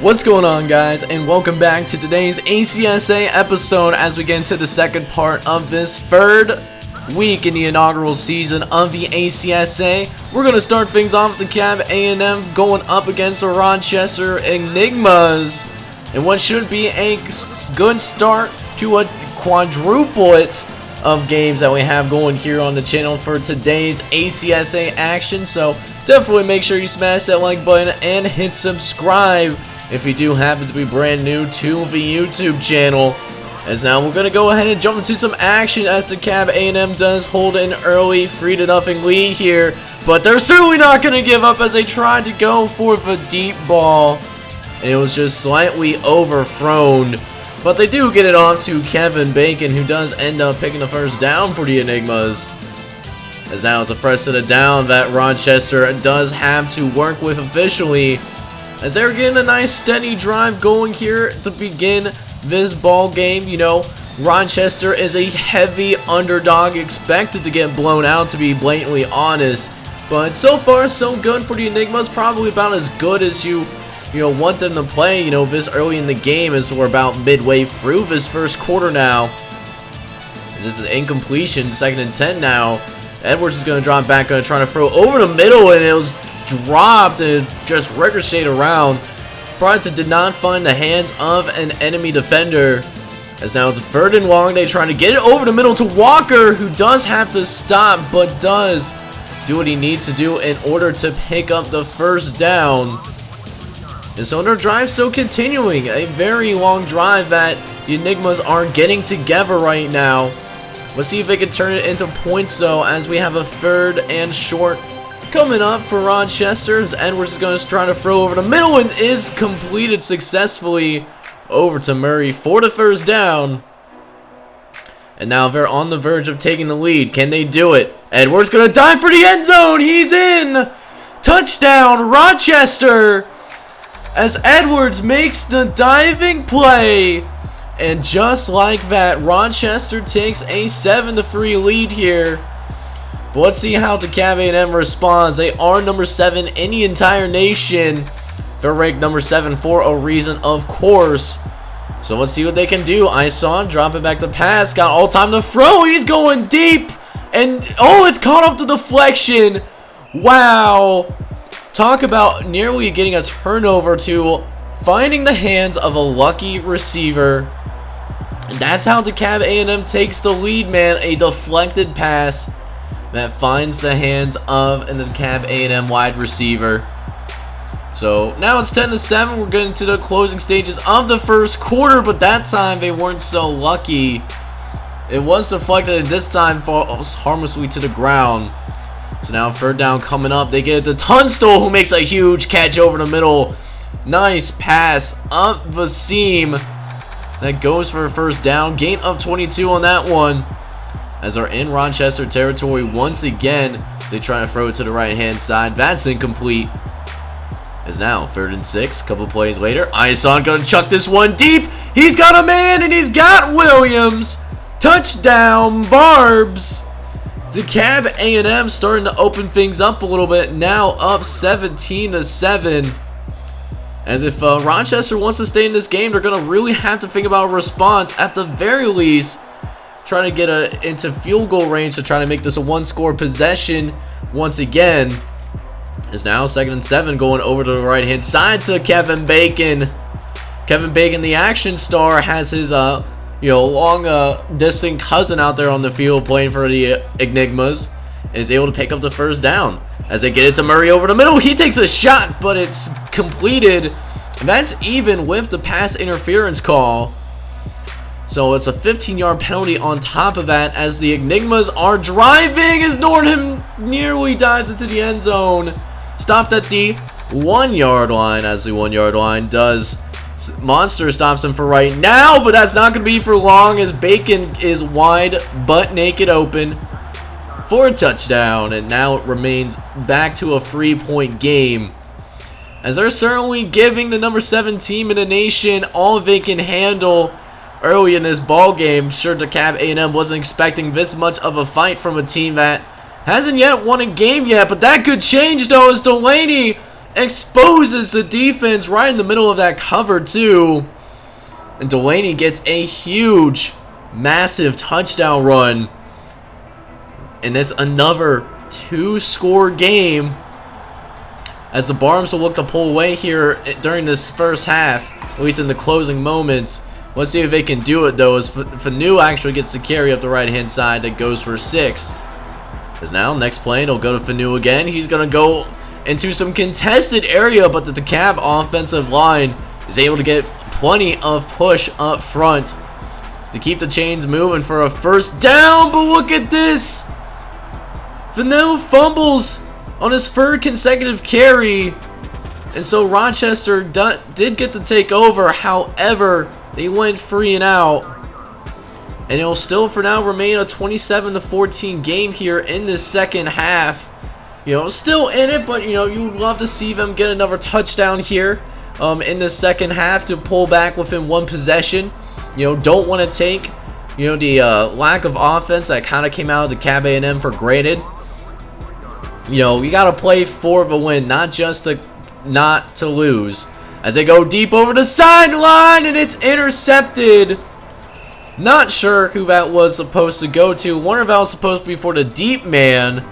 What's going on, guys, and welcome back to today's ACSA episode as we get into the second part of this third week in the inaugural season of the ACSA. We're going to start things off with Dekalb A&M going up against the Rochester Enigmas in what should be a good start to a quadruplet of games that we have going here on the channel for today's ACSA action. So definitely make sure you smash that like button and hit subscribe if you do happen to be brand new to the YouTube channel. As now we're going to go ahead and jump into some action as Dekalb A&M does hold an early 3-0 lead here. But they're certainly not going to give up as they tried to go for the deep ball. And it was just slightly overthrown. But they do get it off to Kevin Bacon, who does end up picking the first down for the Enigmas. As now it's a fresh set of down that Rochester does have to work with officially, as they're getting a nice steady drive going here to begin this ball game. You know, Rochester is a heavy underdog, expected to get blown out, to be blatantly honest. But so far so good for the Enigmas, probably about as good as you want them to play, this early in the game, as we're about midway through this first quarter now. As this is an incompletion, 2nd and 10 now. Edwards is going to drop back, going to try to throw over the middle, and it was dropped and it just ricocheted around. Surprised it did not find the hands of an enemy defender. As now it's a 3rd and long. They trying to get it over the middle to Walker, who does have to stop, but does do what he needs to do in order to pick up the first down. And so their drive still continuing. A very long drive that the Enigmas are getting together right now. Let's see if they can turn it into points, though, as we have a 3rd and short coming up for Rochester, as Edwards is going to try to throw over the middle and is completed successfully over to Murray for the first down. And now they're on the verge of taking the lead. Can they do it? Edwards going to dive for the end zone. He's in. Touchdown, Rochester, as Edwards makes the diving play. And just like that, Rochester takes a 7-3 lead here. But let's see how Dekalb A&M responds. They are number 7 in the entire nation. They're ranked number 7 for a reason, of course. So let's see what they can do. I saw him drop it back to pass. Got all time to throw. He's going deep. And, oh, it's caught off the deflection. Wow. Talk about nearly getting a turnover to finding the hands of a lucky receiver. And that's how Dekalb A&M takes the lead, man. A deflected pass that finds the hands of an Dekalb A&M wide receiver. So now it's 10-7. We're getting to the closing stages of the first quarter, but that time they weren't so lucky. It was deflected, and this time falls harmlessly to the ground. So now 3rd down coming up. They get it to Tunstall, who makes a huge catch over the middle. Nice pass up the seam. That goes for a first down. Gain of 22 on that one, as they're in Rochester territory once again. They try to throw it to the right-hand side. That's incomplete. As now 3rd and 6. Couple plays later, Ison gonna chuck this one deep. He's got a man, and he's got Williams. Touchdown, Barbs. Dekalb A&M starting to open things up a little bit. Now up 17-7. As if Rochester wants to stay in this game, they're going to really have to think about a response. At the very least, trying to get into field goal range to try to make this a 1-score possession once again. Is now 2nd and 7, going over to the right-hand side to Kevin Bacon. Kevin Bacon, the action star, has his long distant cousin out there on the field playing for the Enigmas, and is able to pick up the first down. As they get it to Murray over the middle, he takes a shot, but it's completed. And that's even with the pass interference call. So it's a 15-yard penalty on top of that, as the Enigmas are driving, as Norton nearly dives into the end zone. Stopped at the 1-yard line, as the 1-yard line does. Monster stops him for right now, but that's not going to be for long, as Bacon is wide butt naked open for a touchdown. And now it remains back to a 3-point game, as they're certainly giving the number 7 team in the nation all they can handle early in this ball game. Sure, Dekalb A&M wasn't expecting this much of a fight from a team that hasn't yet won a game yet, but that could change, though, as Delaney exposes the defense right in the middle of that cover too. And Delaney gets a huge, massive touchdown run. And it's another 2-score game as the Barms will look to pull away here during this first half, at least in the closing moments. Let's see if they can do it though, as Fanu actually gets the carry up the right hand side that goes for 6. As now, next play, it'll go to Fanu again. He's going to go into some contested area, but the Dekalb offensive line is able to get plenty of push up front to keep the chains moving for a first down. But look at this! Fanu fumbles on his 3rd consecutive carry, and so Rochester did get to take over. However, they went 3 and out, and it'll still for now remain a 27-14 game here in this second half. You know, still in it, but you know, you'd love to see them get another touchdown here in the second half to pull back within 1 possession. You know, don't want to take, you know, the lack of offense that kind of came out of Dekalb A&M for granted. You know, you got to play for the win, not just to not to lose. As they go deep over the sideline, and it's intercepted. Not sure who that was supposed to go to. Wonder if that was supposed to be for the deep man,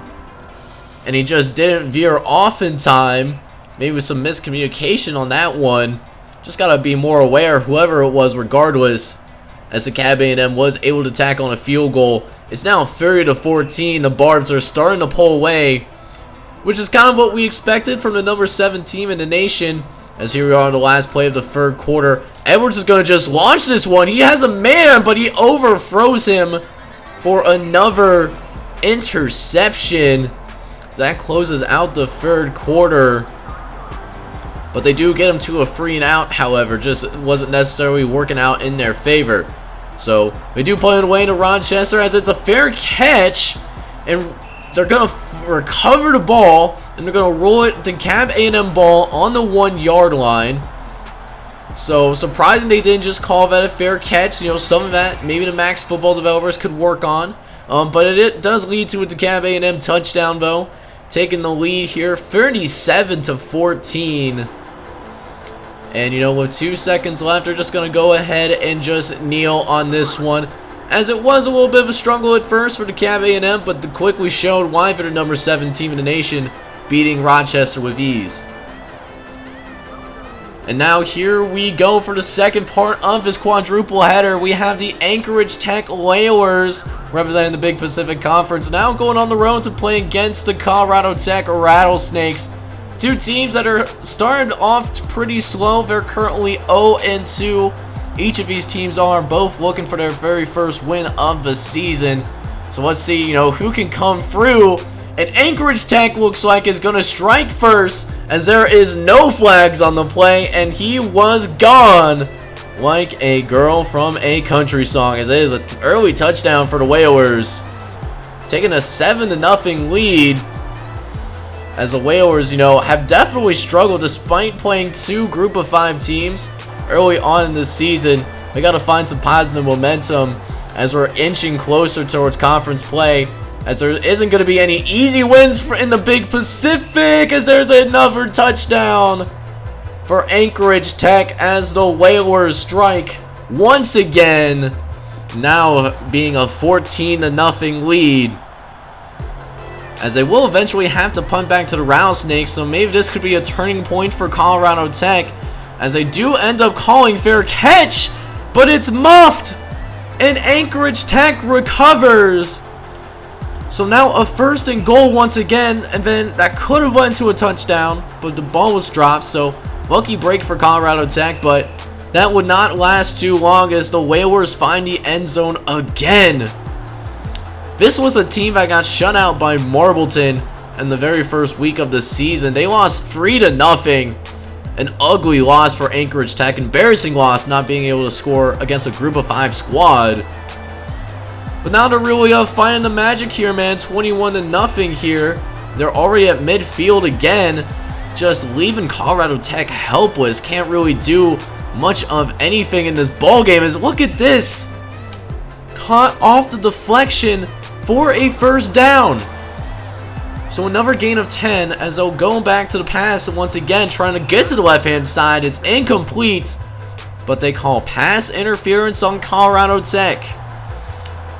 and he just didn't veer off in time. Maybe with some miscommunication on that one. Just got to be more aware, whoever it was, regardless. As Dekalb A&M was able to tack on a field goal. It's now 30-14. The Barbs are starting to pull away, which is kind of what we expected from the number 7 team in the nation. As here we are on the last play of the 3rd quarter. Edwards is going to just launch this one. He has a man, but he overthrows him for another interception. That closes out the 3rd quarter. But they do get him to a 3 and out, however. Just wasn't necessarily working out in their favor. So they do play it away to Rochester as it's a fair catch. And they're going to recover the ball, and they're going to roll it to Dekalb A&M ball on the 1-yard line. So surprising they didn't just call that a fair catch. You know, some of that maybe the Max football developers could work on. But it does lead to a Dekalb A&M touchdown though, taking the lead here 37-14. And you know, with 2 seconds left, they're just going to go ahead and just kneel on this one. As it was a little bit of a struggle at first for Dekalb A&M, but the quickly showed why they're the number 7 team in the nation, beating Rochester with ease. And now here we go for the second part of this quadruple header. We have the Anchorage Tech Whalers representing the Big Pacific Conference now going on the road to play against the Colorado Tech Rattlesnakes. 2 teams that are started off pretty slow. They're currently 0-2. Each of these teams are both looking for their very first win of the season. So let's see, you know, who can come through. And Anchorage Tech looks like is going to strike first, as there is no flags on the play, and he was gone like a girl from a country song, as it is an early touchdown for the Whalers, taking a 7-0 lead. As the Whalers, you know, have definitely struggled despite playing 2 group of 5 teams early on in the season. They got to find some positive momentum as we're inching closer towards conference play, as there isn't going to be any easy wins in the Big Pacific, as there's another touchdown for Anchorage Tech as the Whalers strike once again, now being a 14-0 lead, as they will eventually have to punt back to the Rattlesnakes. So maybe this could be a turning point for Colorado Tech, as they do end up calling fair catch, but it's muffed, and Anchorage Tech recovers. So now a 1st and goal once again, and then that could have led to a touchdown, but the ball was dropped. So lucky break for Colorado Tech, but that would not last too long as the Whalers find the end zone again. This was a team that got shut out by Marbleton in the very first week of the season. They lost 3-0. An ugly loss for Anchorage Tech. Embarrassing loss, not being able to score against a group of 5 squad. But now they're really finding the magic here, man. 21-0 here. They're already at midfield again, just leaving Colorado Tech helpless. Can't really do much of anything in this ball game. As look at this, caught off the deflection for a first down. So another gain of 10 as they'll go back to the pass, and once again trying to get to the left-hand side. It's incomplete, but they call pass interference on Colorado Tech.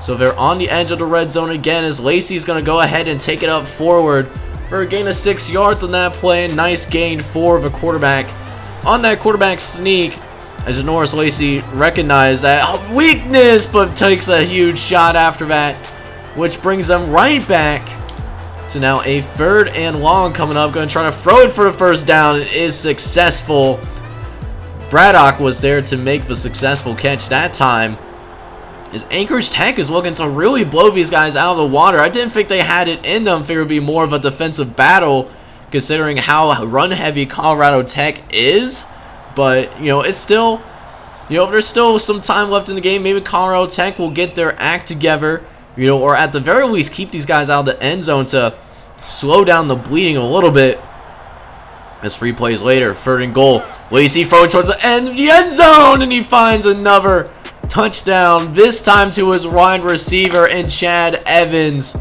So they're on the edge of the red zone again as Lacey's going to go ahead and take it up forward for a gain of 6 yards on that play. Nice gain for the quarterback on that quarterback sneak, as Norris Lacey recognized that weakness, but takes a huge shot after that, which brings them right back to now a 3rd and long coming up. Going to try to throw it for the first down. It is successful. Braddock was there to make the successful catch that time. As Anchorage Tech is looking to really blow these guys out of the water. I didn't think they had it in them. I figured it would be more of a defensive battle considering how run-heavy Colorado Tech is. But, you know, it's still, you know, there's still some time left in the game. Maybe Colorado Tech will get their act together, you know, or at the very least keep these guys out of the end zone to slow down the bleeding a little bit. As 3 plays later, 3rd and goal. Lacey throwing towards the end zone, and he finds another touchdown, this time to his wide receiver in Chad Evans.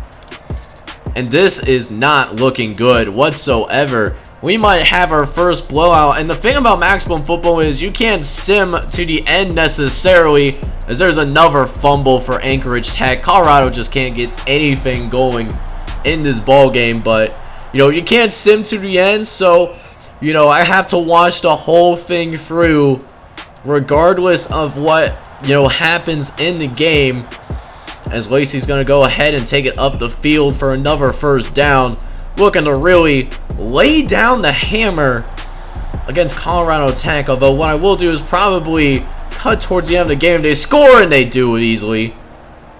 And this is not looking good whatsoever. We might have our first blowout. And the thing about maximum football is you can't sim to the end necessarily, as there's another fumble for Anchorage Tech. Colorado just can't get anything going in this ball game. But, you know, you can't sim to the end, so, you know, I have to watch the whole thing through regardless of what, you know, happens in the game, as Lacey's going to go ahead and take it up the field for another first down, looking to really lay down the hammer against Colorado Tech. Although what I will do is probably cut towards the end of the game. They score, and they do it easily.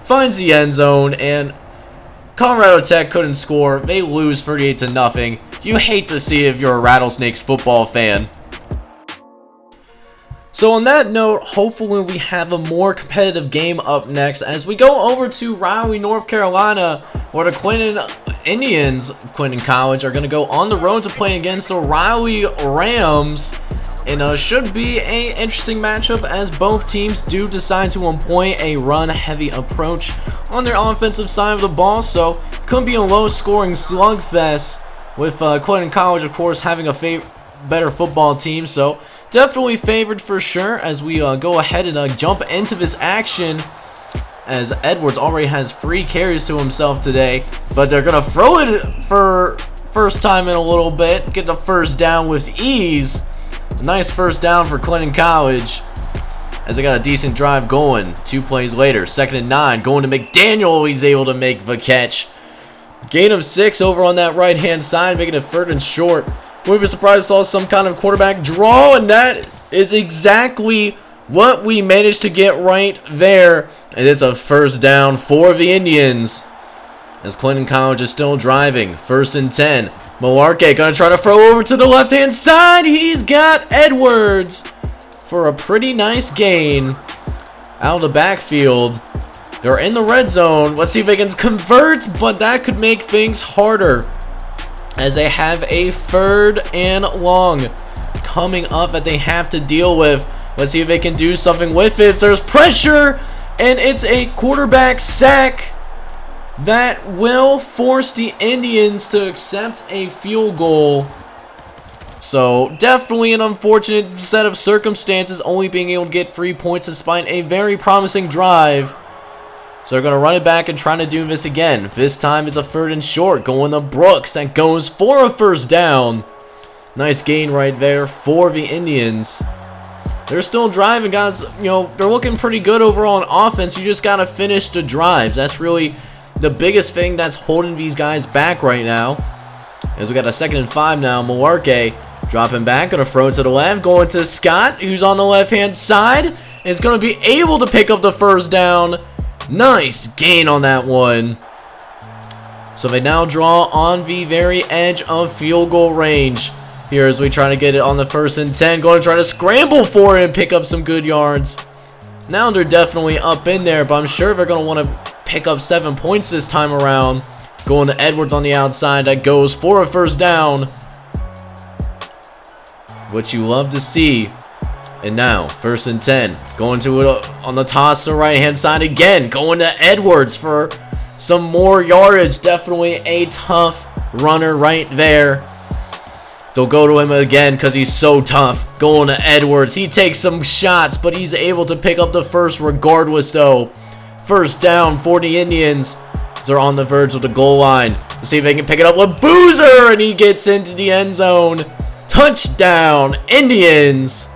Finds the end zone, and Colorado Tech couldn't score. They lose 38-0. You hate to see it if you're a Rattlesnakes football fan. So on that note, hopefully we have a more competitive game up next as we go over to Raleigh, North Carolina, where the Clinton Indians, Clinton College, are going to go on the road to play against the Raleigh Rams. And should be an interesting matchup as both teams do decide to employ a run-heavy approach on their offensive side of the ball. So could be a low-scoring slugfest with Clinton College, of course, having a better football team. So definitely favored for sure as we go ahead and jump into this action, as Edwards already has 3 carries to himself today. But they're going to throw it for first time in a little bit. Get the first down with ease. Nice first down for Clinton College as they got a decent drive going. 2 plays later, 2nd and 9. Going to McDaniel. He's able to make the catch. Gain of 6 over on that right-hand side, making it 3rd and short. Wouldn't be surprised saw some kind of quarterback draw, and that is exactly what we managed to get right there. And it's a first down for the Indians as Clinton College is still driving. 1st and 10. Malarkey going to try to throw over to the left-hand side. He's got Edwards for a pretty nice gain out of the backfield. They're in the red zone. Let's see if they can convert, but that could make things harder as they have a 3rd and long coming up that they have to deal with. Let's see if they can do something with it. There's pressure, and it's a quarterback sack that will force the Indians to accept a field goal. So definitely an unfortunate set of circumstances, only being able to get 3 points despite a very promising drive. So they're going to run it back and try to do this again. This time it's a 3rd and short. Going to Brooks. That goes for a first down. Nice gain right there for the Indians. They're still driving, guys. You know, they're looking pretty good overall on offense. You just got to finish the drives. That's really the biggest thing that's holding these guys back right now. As we got a 2nd and 5 now. Malarkey dropping back. Going to throw it to the left. Going to Scott, who's on the left-hand side. Is going to be able to pick up the first down. Nice gain on that one. So they now draw on the very edge of field goal range here as we try to get it on the 1st and 10. Going to try to scramble for it and pick up some good yards. Now they're definitely up in there, but I'm sure they're going to want to pick up 7 points this time around. Going to Edwards on the outside. That goes for a first down. What you love to see. And now, 1st and 10. Going to it on the toss to the right-hand side again. Going to Edwards for some more yardage. Definitely a tough runner right there. They'll go to him again because he's so tough. Going to Edwards. He takes some shots, but he's able to pick up the first regardless, though. First down for the Indians. They're on the verge of the goal line. Let's see if they can pick it up with Boozer, and he gets into the end zone. Touchdown, Indians.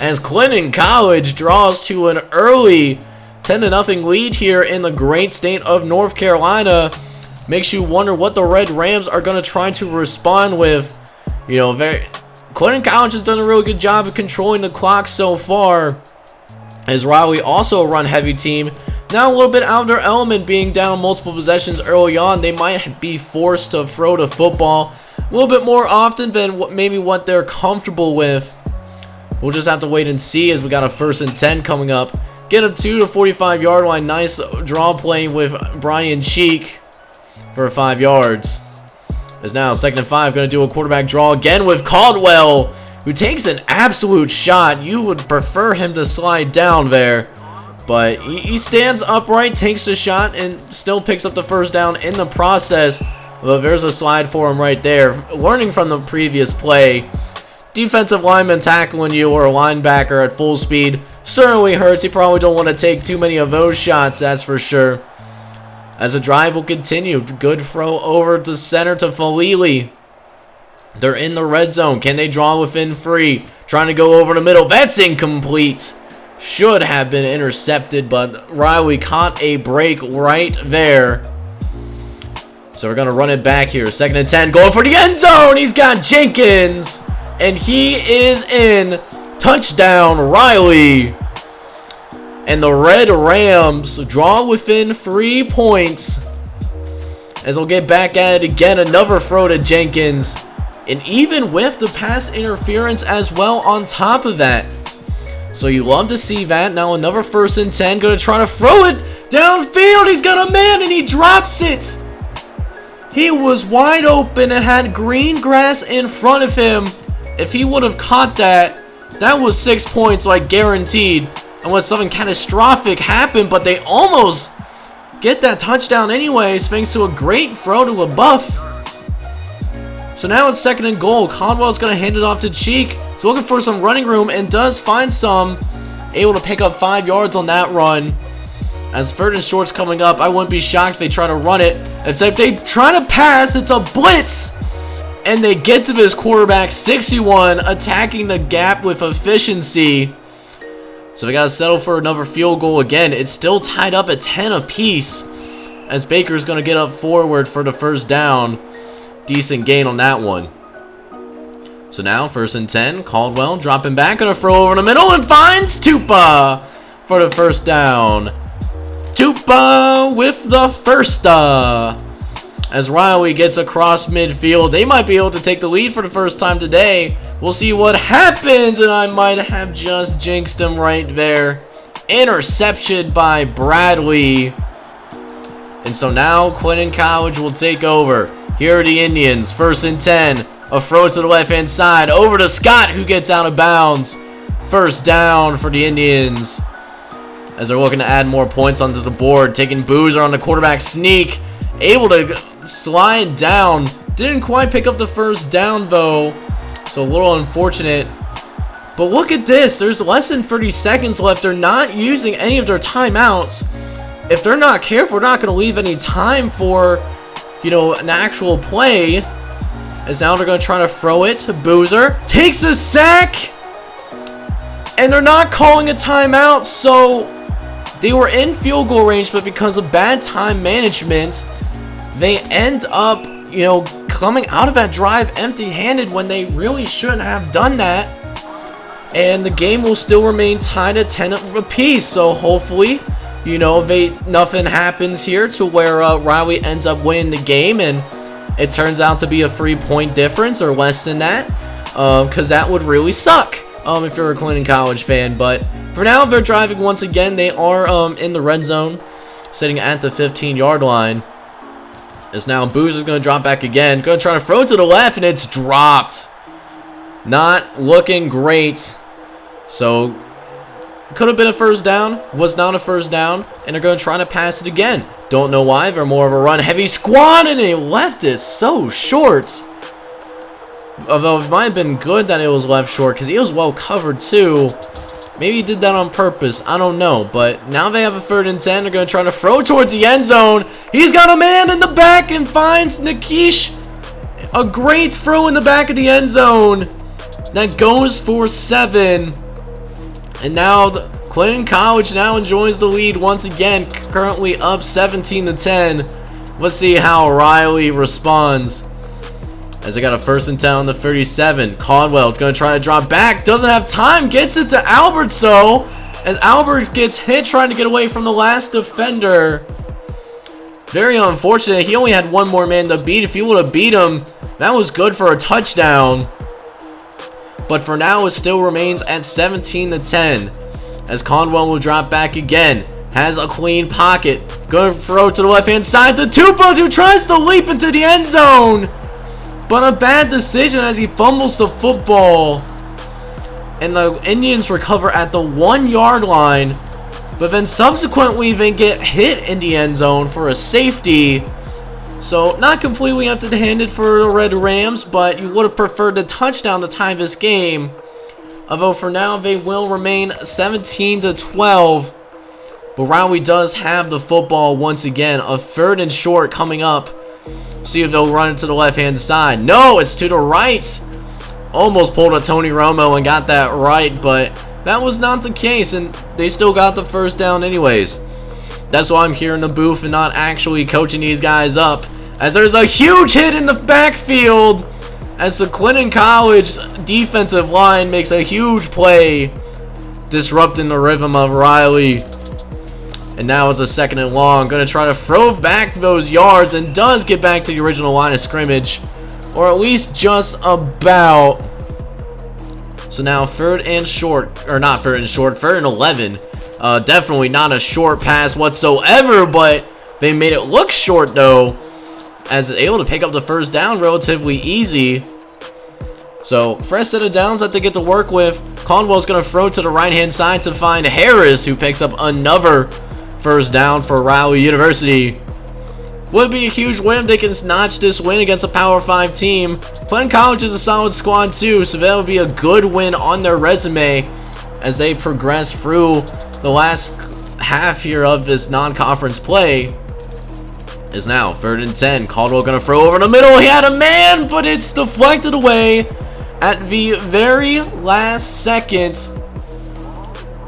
As Clinton College draws to an early 10-0 lead here in the great state of North Carolina. Makes you wonder what the Red Rams are going to try to respond with. You know, Clinton College has done a really good job of controlling the clock so far. As Raleigh, also a run-heavy team, now a little bit out of their element, being down multiple possessions early on. They might be forced to throw the football a little bit more often than maybe what they're comfortable with. We'll just have to wait and see, as we got a 1st and 10 coming up. Get up to the 45-yard line. Nice draw play with Brian Cheek for 5 yards. As now 2nd and 5, going to do a quarterback draw again with Caldwell, who takes an absolute shot. You would prefer him to slide down there, but he stands upright, takes the shot, and still picks up the first down in the process. Well, there's a slide for him right there. Learning from the previous play, defensive lineman tackling you or a linebacker at full speed certainly hurts. You probably don't want to take too many of those shots, that's for sure. As the drive will continue, good throw over to center to Falili. They're in the red zone. Can they draw within 3? Trying to go over the middle. That's incomplete. Should have been intercepted, but Riley caught a break right there. So we're going to run it back here. 2nd and 10. Going for the end zone. He's got Jenkins. And he is in. Touchdown, Riley. And the Red Rams draw within 3 points. As we'll get back at it again. Another throw to Jenkins. And even with the pass interference as well on top of that. So you love to see that. Now another 1st and 10. Going to try to throw it downfield. He's got a man and he drops it. He was wide open and had green grass in front of him. If he would have caught that, that was 6 points, like guaranteed. Unless something catastrophic happened, but they almost get that touchdown anyways, thanks to a great throw to a buff. So now it's 2nd and goal. Caldwell's going to hand it off to Cheek. He's looking for some running room and does find some. Able to pick up 5 yards on that run. As 3rd and short's coming up, I wouldn't be shocked if they try to run it. If they try to pass, it's a blitz. And they get to this quarterback, 61, attacking the gap with efficiency. So they got to settle for another field goal again. It's still tied up at 10 apiece. As Baker's going to get up forward for the 1st down. Decent gain on that one. So now 1st and 10. Caldwell dropping back. Going to throw over in the middle and finds Tupa for the 1st down. Tupa with the 1st. As Riley gets across midfield, they might be able to take the lead for the first time today. We'll see what happens, and I might have just jinxed him right there. Interception by Bradley. And so now Clinton College will take over. Here are the Indians, 1st and 10. A throw to the left-hand side, over to Scott, who gets out of bounds. 1st down for the Indians. As they're looking to add more points onto the board, taking Boozer on the quarterback sneak. Able to slide down. Didn't quite pick up the 1st down, though. So a little unfortunate. But look at this. There's less than 30 seconds left. They're not using any of their timeouts. If they're not careful, they're not going to leave any time for, you know, an actual play. As now they're going to try to throw it to Boozer. Takes a sack. And they're not calling a timeout. So they were in field goal range, but because of bad time management, they end up, you know, coming out of that drive empty-handed when they really shouldn't have done that. And the game will still remain tied at 10 apiece. So hopefully, you know, nothing happens here to where Raleigh ends up winning the game and it turns out to be a 3-point difference or less than that. Because that would really suck if you're a Clinton College fan. But for now, they're driving once again. They are in the red zone, sitting at the 15-yard line. As now Boozer's going to drop back again. Going to try to throw it to the left, and it's dropped. Not looking great. So, could have been a 1st down. Was not a 1st down. And they're going to try to pass it again. Don't know why. They're more of a run-heavy squad, and they left it so short. Although it might have been good that it was left short because he was well covered too. Maybe he did that on purpose. I don't know. But now they have a 3rd and 10. They're going to try to throw towards the end zone. He's got a man in the back and finds Nikish. A great throw in the back of the end zone. That goes for 7. And now Clinton College now enjoys the lead once again. Currently up 17-10. Let's see how Riley responds. As they got a 1st and 10 on the 37. Caldwell going to try to drop back. Doesn't have time. Gets it to Albert, so as Albert gets hit trying to get away from the last defender. Very unfortunate. He only had one more man to beat. If he would have beat him, that was good for a touchdown. But for now, it still remains at 17-10. As Caldwell will drop back again. Has a clean pocket. Going to throw to the left-hand side to Tupou, who tries to leap into the end zone. But a bad decision as he fumbles the football. And the Indians recover at the 1-yard line. But then subsequently they get hit in the end zone for a safety. So not completely empty-handed for the Red Rams, but you would have preferred the touchdown to tie this game. Although for now they will remain 17-12. But Raleigh does have the football once again. A 3rd and short coming up. See if they'll run it to the left-hand side. No, it's to the right. Almost pulled a Tony Romo and got that right, but that was not the case, and they still got the 1st down anyways. That's why I'm here in the booth and not actually coaching these guys up, as there's a huge hit in the backfield as the Clinton College defensive line makes a huge play, disrupting the rhythm of Riley. And now it's a 2nd and long. Going to try to throw back those yards and does get back to the original line of scrimmage. Or at least just about. So now 3rd and short. Or not 3rd and short. 3rd and 11. Definitely not a short pass whatsoever. But they made it look short though. As able to pick up the 1st down relatively easy. So fresh set of downs that they get to work with. Caldwell's going to throw to the right hand side to find Harris, who picks up another 1st down for Raleigh University. Would be a huge win if they can notch this win against a Power 5 team. Clinton College is a solid squad too, so that would be a good win on their resume as they progress through the last half here of this non-conference play. Is now 3rd and 10. Caldwell going to throw over the middle. He had a man, but it's deflected away at the very last second.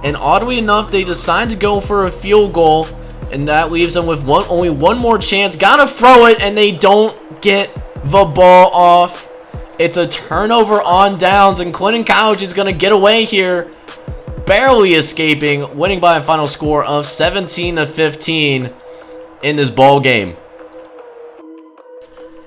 And oddly enough, they decide to go for a field goal, and that leaves them with only one more chance. Gotta throw it, and they don't get the ball off. It's a turnover on downs, and Clinton College is gonna get away here, barely escaping, winning by a final score of 17-15 in this ball game.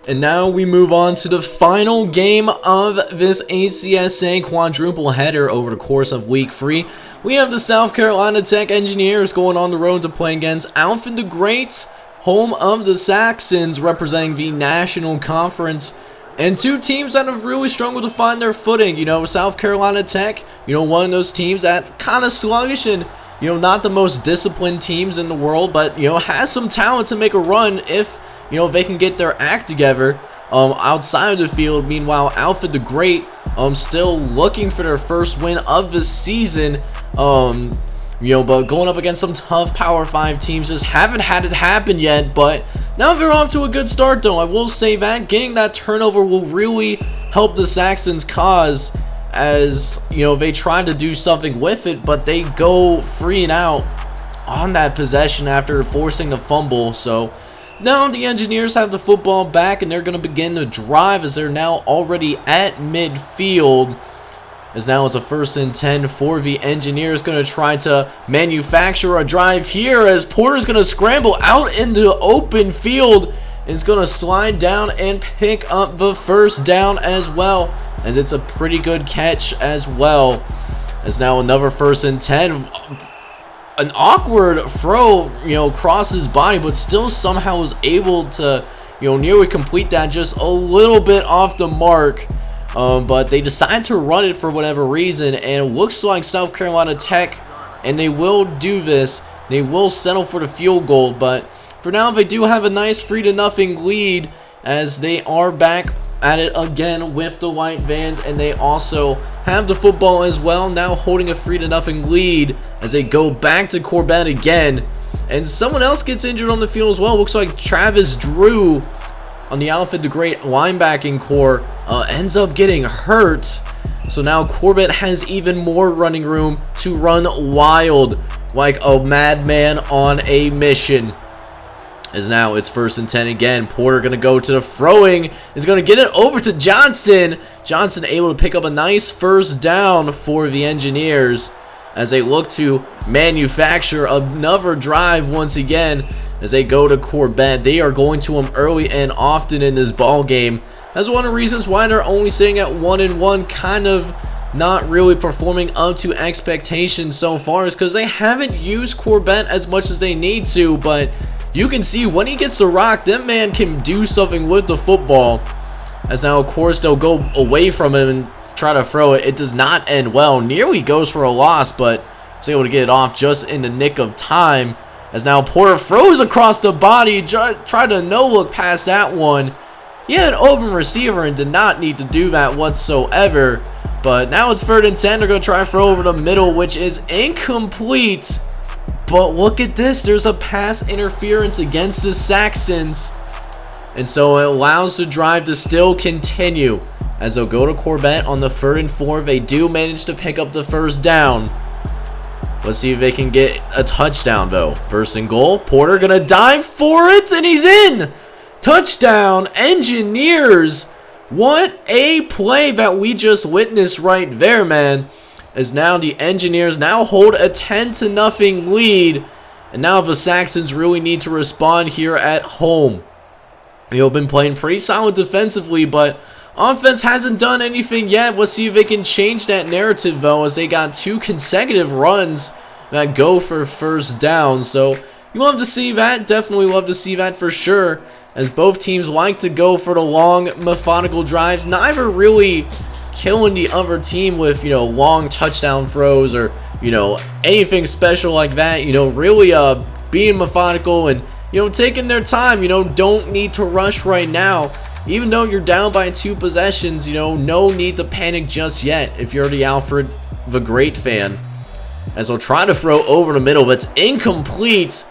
And now we move on to the final game of this ACSA quadruple header over the course of week 3. We have the South Carolina Tech Engineers going on the road to play against Alfred the Great, home of the Saxons, representing the National Conference. And two teams that have really struggled to find their footing. You know, South Carolina Tech, you know, one of those teams that kind of sluggish and, you know, not the most disciplined teams in the world, but, you know, has some talent to make a run if, you know, they can get their act together outside of the field. Meanwhile, Alfred the Great still looking for their 1st win of the season. You know, but going up against some tough Power 5 teams, just haven't had it happen yet. But now they're off to a good start, though. I will say that getting that turnover will really help the Saxons' cause, as, you know, they try to do something with it, but they go 3 and out on that possession after forcing the fumble. So now the Engineers have the football back, and they're going to begin to drive, as they're now already at midfield. As now it's a 1st and 10 for the Engineers. Going to try to manufacture a drive here, as Porter's going to scramble out into open field. Is going to slide down and pick up the 1st down as well, as it's a pretty good catch as well. As now another 1st and 10. An awkward throw, you know, across his body, but still somehow was able to, you know, nearly complete that, just a little bit off the mark. But they decide to run it for whatever reason, and it looks like South Carolina Tech, and they will do this, they will settle for the field goal, but for now, they do have a nice 3-0 lead as they are back at it again with the white vans, and they also have the football as well, now holding a 3-0 lead as they go back to Corbett again. And someone else gets injured on the field as well. Looks like Travis Drew on the Alfred the Great linebacking core ends up getting hurt. So now Corbett has even more running room to run wild like a madman on a mission. As now it's 1st and 10 again. Porter going to go to the throwing. Is going to get it over to Johnson. Johnson able to pick up a nice 1st down for the Engineers as they look to manufacture another drive once again as they go to Corbett. They are going to him early and often in this ball game. That's one of the reasons why they're only sitting at 1-1, kind of not really performing up to expectations so far, is because they haven't used Corbett as much as they need to. But you can see when he gets the rock, that man can do something with the football. As now, of course, they'll go away from him and try to throw it. It does not end well. Nearly goes for a loss, but was able to get it off just in the nick of time. As now Porter throws across the body, tried to no-look past that one. He had an open receiver and did not need to do that whatsoever. But now it's 3rd and 10. They're going to try to throw over the middle, which is incomplete. But look at this. There's a pass interference against the Saxons. And so it allows the drive to still continue as they'll go to Corbett on the 3rd and 4. They do manage to pick up the 1st down. Let's see if they can get a touchdown, though. 1st and goal. Porter going to dive for it, and he's in. Touchdown, Engineers. What a play that we just witnessed right there, man. As now the Engineers now hold a 10-0 lead. And now the Saxons really need to respond here at home. They've been playing pretty solid defensively, but offense hasn't done anything yet. Let's see if they can change that narrative, though, as they got 2 consecutive runs that go for 1st down. So you love to see that. Definitely love to see that for sure, as both teams like to go for the long, methodical drives. Neither really killing the other team with, long touchdown throws or, anything special like that. Really being methodical and, taking their time. Don't need to rush right now. Even though you're down by 2 possessions, no need to panic just yet if you're the Alfred the Great fan. As they'll try to throw over the middle, that's incomplete.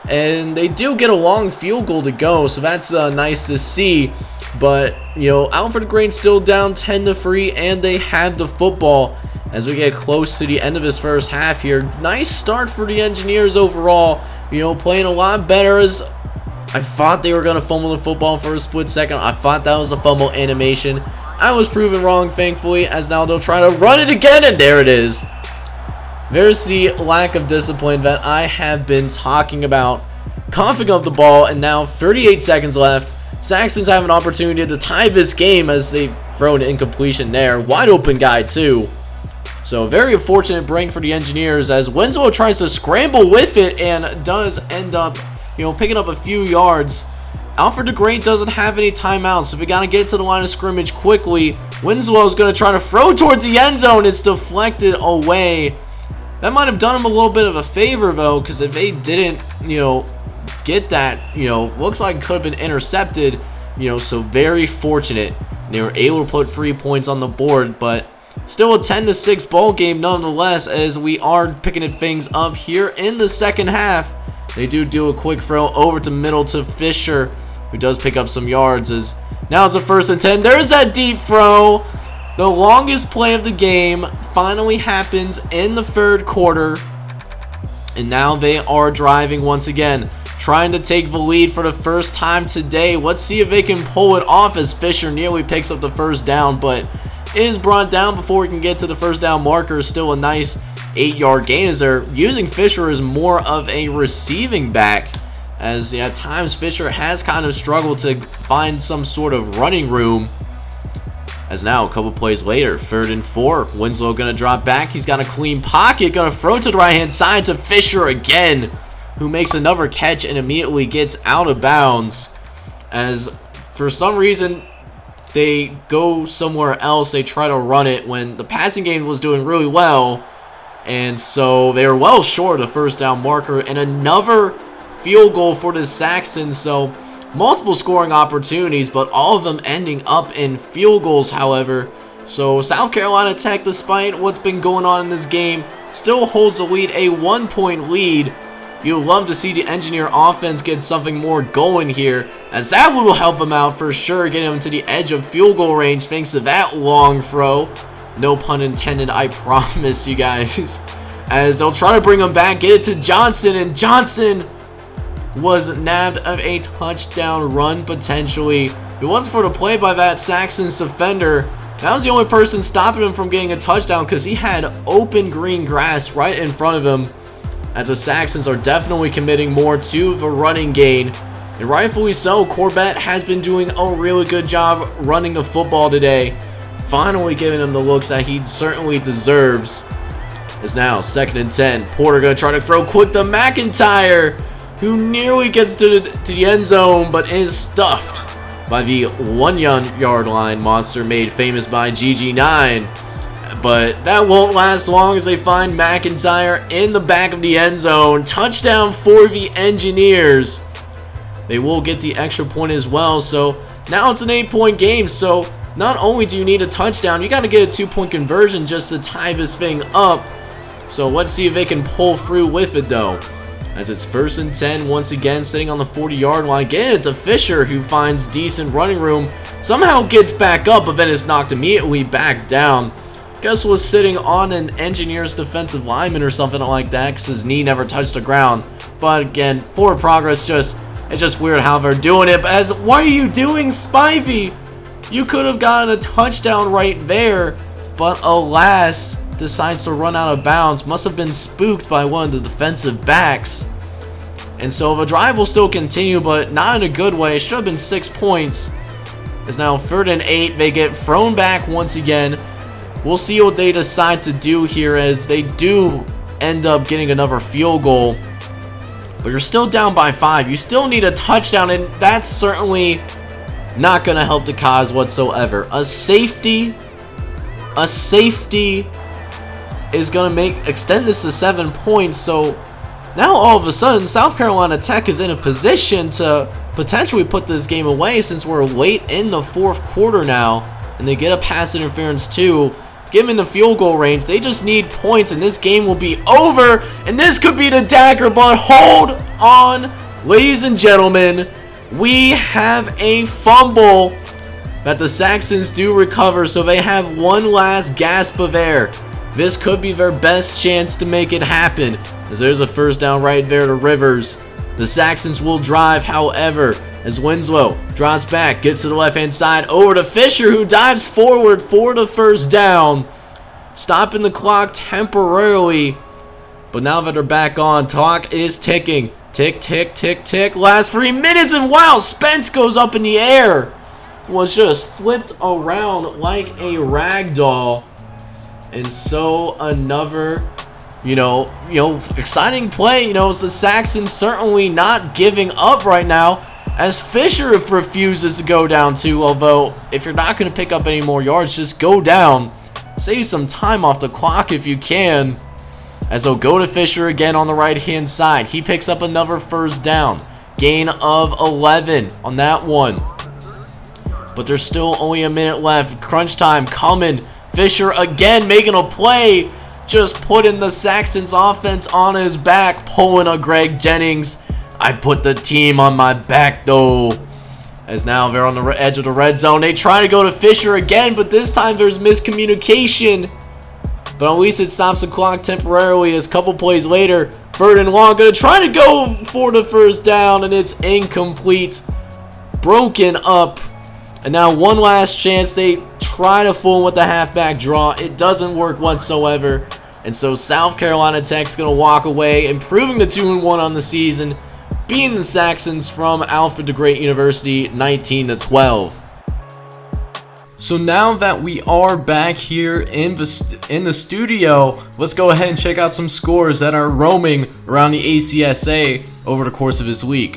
And they do get a long field goal to go, so that's nice to see. But, Alfred the Great still down 10-3, and they have the football as we get close to the end of this 1st half here. Nice start for the Engineers overall. Playing a lot better, as I thought they were going to fumble the football for a split second. I thought that was a fumble animation. I was proven wrong, thankfully, as now they'll try to run it again, and there it is. There's the lack of discipline that I have been talking about. Coughing up the ball, and now 38 seconds left. Saxons have an opportunity to tie this game as they throw an incompletion there. Wide open guy, too. So, very unfortunate break for the Engineers as Winslow tries to scramble with it and does end up, picking up a few yards. Alfred the Great doesn't have any timeouts, so we got to get to the line of scrimmage quickly. Winslow's going to try to throw towards the end zone. It's deflected away. That might have done him a little bit of a favor, though, because if they didn't, get that, looks like it could have been intercepted, so very fortunate. They were able to put 3 points on the board, but still a 10-6 ball game nonetheless, as we are picking things up here in the 2nd half. They do a quick throw over to middle to Fisher, who does pick up some yards, as now it's a 1st and 10. There's that deep throw. The longest play of the game finally happens in the 3rd quarter. And now they are driving once again, trying to take the lead for the first time today. Let's see if they can pull it off, as Fisher nearly picks up the 1st down, but is brought down before we can get to the 1st down marker. Still a nice 8-yard gain, as they're using Fisher as more of a receiving back, as at times Fisher has kind of struggled to find some sort of running room. As now, a couple plays later, 3rd and 4. Winslow going to drop back. He's got a clean pocket. Going to throw to the right-hand side to Fisher again, who makes another catch and immediately gets out of bounds. As for some reason, they go somewhere else. They try to run it when the passing game was doing really well. And so they are well short of the 1st down marker. And another field goal for the Saxons. So multiple scoring opportunities, but all of them ending up in field goals, however. So South Carolina Tech, despite what's been going on in this game, still holds the lead, a 1-point lead. You'd love to see the Engineer offense get something more going here, as that will help them out for sure, getting them to the edge of field goal range thanks to that long throw. No pun intended, I promise you guys. As they'll try to bring him back, get it to Johnson, and Johnson was nabbed of a touchdown run potentially. If it wasn't for the play by that Saxons defender, that was the only person stopping him from getting a touchdown, because he had open green grass right in front of him. As the Saxons are definitely committing more to the running game, and rightfully so. Corbett has been doing a really good job running the football today, finally giving him the looks that he certainly deserves. It's now 2nd and 10. Porter gonna try to throw quick to McIntyre, who nearly gets to the end zone, but is stuffed by the 1-yard line monster made famous by GG9. But that won't last long, as they find McIntyre in the back of the end zone. Touchdown for the Engineers. They will get the extra point as well, so now it's an 8-point game. So not only do you need a touchdown, you got to get a 2-point conversion just to tie this thing up. So let's see if they can pull through with it though. As it's 1st and 10 once again, sitting on the 40-yard line. Getting it to Fisher, who finds decent running room. Somehow gets back up, but then is knocked immediately back down. Guess was sitting on an Engineers defensive lineman or something like that, because his knee never touched the ground. But again, forward progress, it's just weird how they're doing it. But as, what are you doing, Spivey? You could have gotten a touchdown right there, but alas, decides to run out of bounds. Must have been spooked by one of the defensive backs. And so the drive will still continue, but not in a good way. It should have been 6 points. It's now 3rd and 8. They get thrown back once again. We'll see what they decide to do here, as they do end up getting another field goal. But you're still down by 5. You still need a touchdown, and that's certainly not going to help the cause whatsoever. A safety is going to extend this to 7 points. So now all of a sudden, South Carolina Tech is in a position to potentially put this game away, since we're late in the 4th quarter now, and they get a pass interference too. Give them in the field goal range. They just need points, and this game will be over. And this could be the dagger, but hold on, ladies and gentlemen. We have a fumble that the Saxons do recover, so they have one last gasp of air. This could be their best chance to make it happen, as there's a 1st down right there to Rivers. The Saxons will drive, however, as Winslow drops back, gets to the left-hand side, over to Fisher, who dives forward for the 1st down, stopping the clock temporarily. But now that they're back on, clock is ticking. Tick, tick, tick, tick. Last 3 minutes, and wow, Spence goes up in the air. Was just flipped around like a rag doll. And so another, exciting play. It's the Saxons certainly not giving up right now, as Fisher refuses to go down too. Although, if you're not going to pick up any more yards, just go down. Save some time off the clock if you can. As they'll go to Fisher again on the right-hand side. He picks up another 1st down. Gain of 11 on that one. But there's still only a minute left. Crunch time coming. Fisher again making a play. Just putting the Saxons offense on his back. Pulling a Greg Jennings. I put the team on my back though. As now they're on the edge of the red zone. They try to go to Fisher again, but this time there's miscommunication. But at least it stops the clock temporarily, as a couple plays later, 3rd and long, gonna try to go for the 1st down, and it's incomplete. Broken up. And now one last chance. They try to fool him with the halfback draw. It doesn't work whatsoever. And so South Carolina Tech's gonna walk away, improving to 2-1 on the season, beating the Saxons from Alfred the Great University 19-12. So now that we are back here in the studio, let's go ahead and check out some scores that are roaming around the ACSA over the course of this week.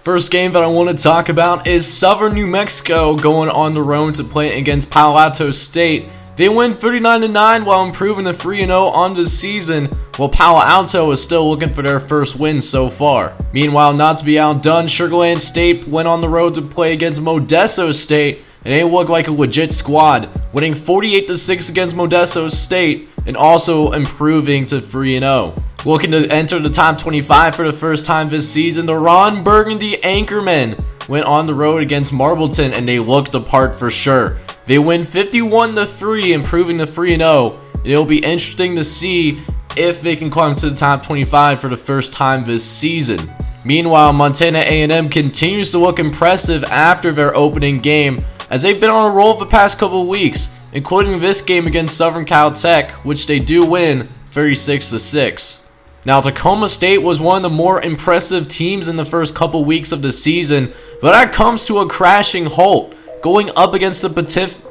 First game that I want to talk about is Southern New Mexico going on the road to play against Palo Alto State. They win 39-9 while improving to 3-0 on the season, while Palo Alto is still looking for their first win so far. Meanwhile, not to be outdone, Sugar Land State went on the road to play against Modesto State, and they look like a legit squad, winning 48-6 against Modesto State and also improving to 3-0. Looking to enter the top 25 for the first time this season, the Ron Burgundy Anchormen went on the road against Marbleton, and they looked the part for sure. They win 51-3, improving to 3-0. It'll be interesting to see if they can climb to the top 25 for the first time this season. Meanwhile, Montana A&M continues to look impressive after their opening game, as they've been on a roll for the past couple of weeks, including this game against Southern Cal Tech, which they do win 36-6. Now, Tacoma State was one of the more impressive teams in the first couple weeks of the season, but that comes to a crashing halt. Going up against the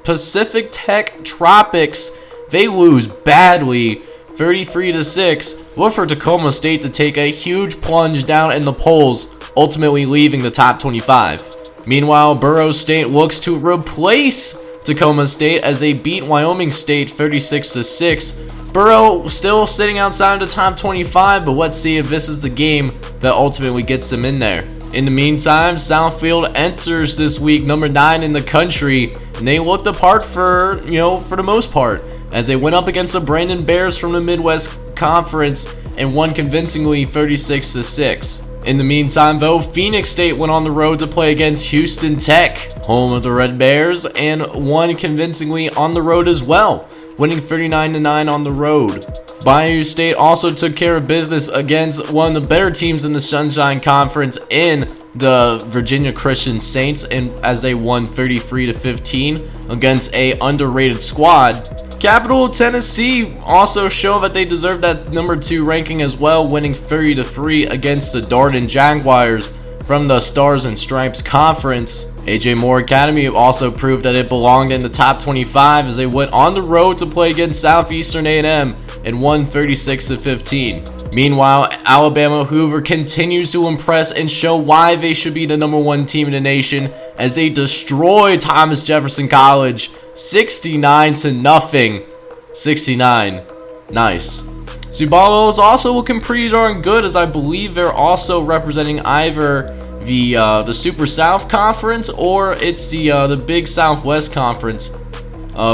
Pacific Tech Tropics, they lose badly, 33-6, but for Tacoma State to take a huge plunge down in the polls, ultimately leaving the top 25. Meanwhile, Burroughs State looks to replace Tacoma State as they beat Wyoming State 36-6. Burrow still sitting outside of the top 25, but let's see if this is the game that ultimately gets them in there. In the meantime, Southfield enters this week number 9 in the country, and they looked apart for the most part, as they went up against the Brandon Bears from the Midwest Conference and won convincingly 36-6. In the meantime, though, Phoenix State went on the road to play against Houston Tech, home of the Red Bears, and won convincingly on the road as well, winning 39-9 on the road. Bayou State also took care of business against one of the better teams in the Sunshine Conference in the Virginia Christian Saints, and as they won 33-15 against a underrated squad. Capital Tennessee also showed that they deserved that number 2 ranking as well, winning 30-3 against the Darden Jaguars from the Stars and Stripes Conference. AJ Moore Academy also proved that it belonged in the top 25 as they went on the road to play against Southeastern A&M and won 36-15. Meanwhile, Alabama Hoover continues to impress and show why they should be the number 1 team in the nation as they destroy Thomas Jefferson College 69-0. 69. Nice. Cibolo is also looking pretty darn good, as I believe they're also representing either the Super South Conference or it's the Big Southwest Conference.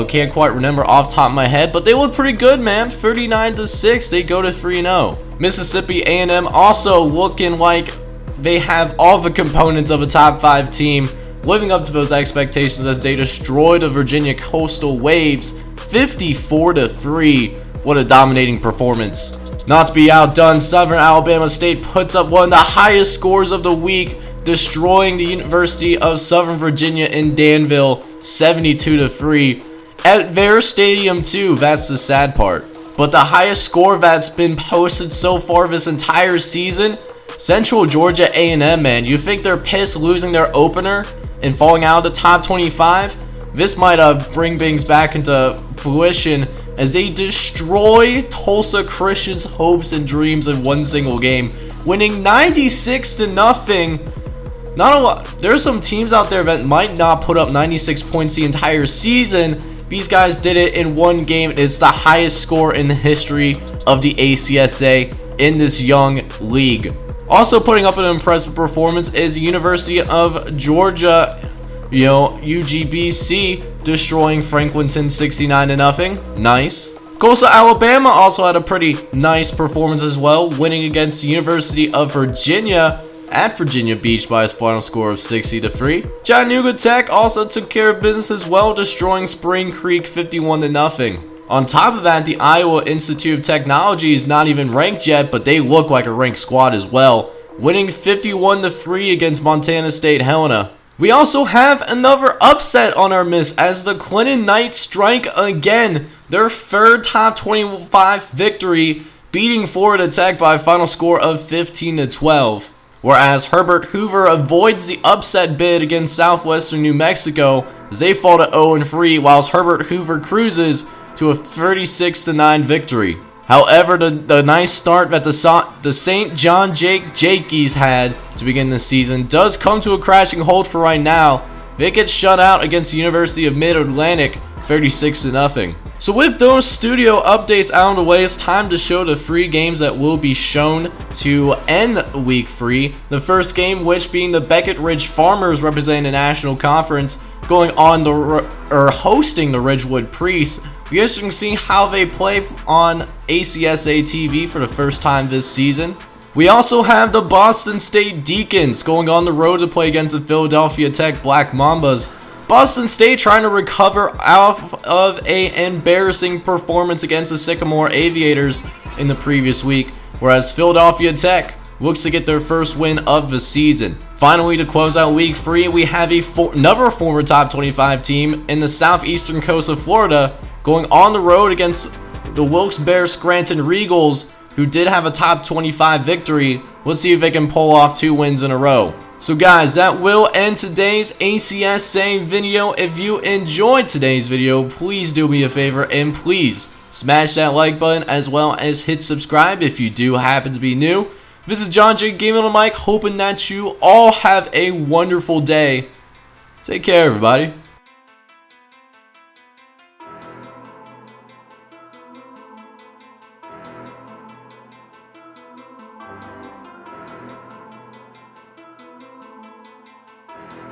Can't quite remember off the top of my head, but they look pretty good, man. 39-6, they go to 3-0. Mississippi A&M also looking like they have all the components of a top 5 team, living up to those expectations as they destroy the Virginia Coastal Waves 54-3. What a dominating performance. Not to be outdone, Southern Alabama State puts up one of the highest scores of the week, destroying the University of Southern Virginia in Danville 72-3 at their stadium too. That's the sad part. But the highest score that's been posted so far this entire season, Central Georgia A&M, man. You think they're pissed losing their opener and falling out of the top 25? This might bring things back into fruition as they destroy Tulsa Christian's hopes and dreams in one single game, winning 96-0. Not a lot. There's some teams out there that might not put up 96 points the entire season. These guys did it in one game. It's the highest score in the history of the ACSA in this young league. Also putting up an impressive performance is the University of Georgia, UGBC, destroying Franklinton 69-0. Nice. Tulsa, Alabama also had a pretty nice performance as well, winning against the University of Virginia at Virginia Beach by a final score of 60-3. Chattanooga Tech also took care of business as well, destroying Spring Creek 51-0. On top of that, the Iowa Institute of Technology is not even ranked yet, but they look like a ranked squad as well, winning 51-3 against Montana State Helena. We also have another upset on our list as the Clinton Knights strike again, their third top 25 victory, beating Florida Tech by a final score of 15-12. Whereas Herbert Hoover avoids the upset bid against Southwestern New Mexico as they fall to 0-3, whilst Herbert Hoover cruises to a 36-9 victory. However, the nice start that the St. John Jakeys had to begin the season does come to a crashing halt for right now. They get shut out against the University of Mid-Atlantic 36-0. So with those studio updates out of the way, it's time to show the 3 games that will be shown to end week 3. The first game, which being the Beckett Ridge Farmers representing the National Conference, going on hosting the Ridgewood Priests. We guys can see how they play on ACSA TV for the first time this season. We also have the Boston State Deacons going on the road to play against the Philadelphia Tech Black Mambas. Boston State trying to recover out of an embarrassing performance against the Sycamore Aviators in the previous week, whereas Philadelphia Tech looks to get their first win of the season. Finally, to close out week 3, we have another former top 25 team in the southeastern coast of Florida going on the road against the Wilkes-Barre Scranton Regals, who did have a top 25 victory. Let's see if they can pull off 2 wins in a row. So guys, that will end today's ACSA video. If you enjoyed today's video, please do me a favor and please smash that like button as well as hit subscribe if you do happen to be new. This is John J. Gaming on the mic, hoping that you all have a wonderful day. Take care, everybody.